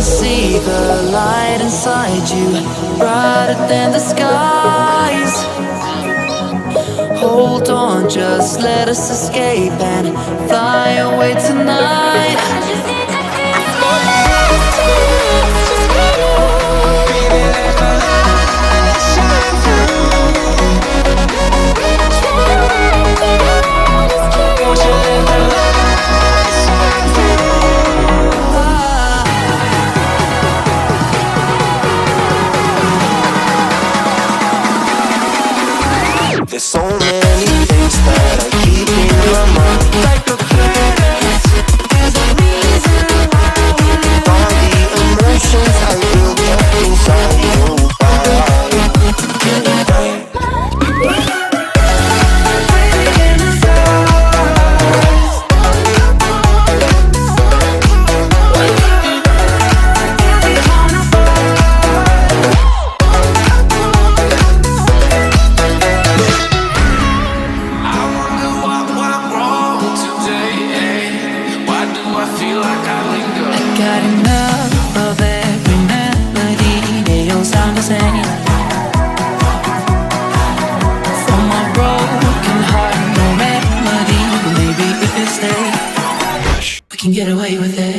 see the light inside you, brighter than the skies. Hold on, just let us escape and fly away tonight. There's so many things that I keep in my mind, like a planet. There's a reason why we live. All the emotions I feel kept inside you. Got enough of every melody, they all sound the same. For my broken heart, no remedy. Maybe if you stay, we can get away with it.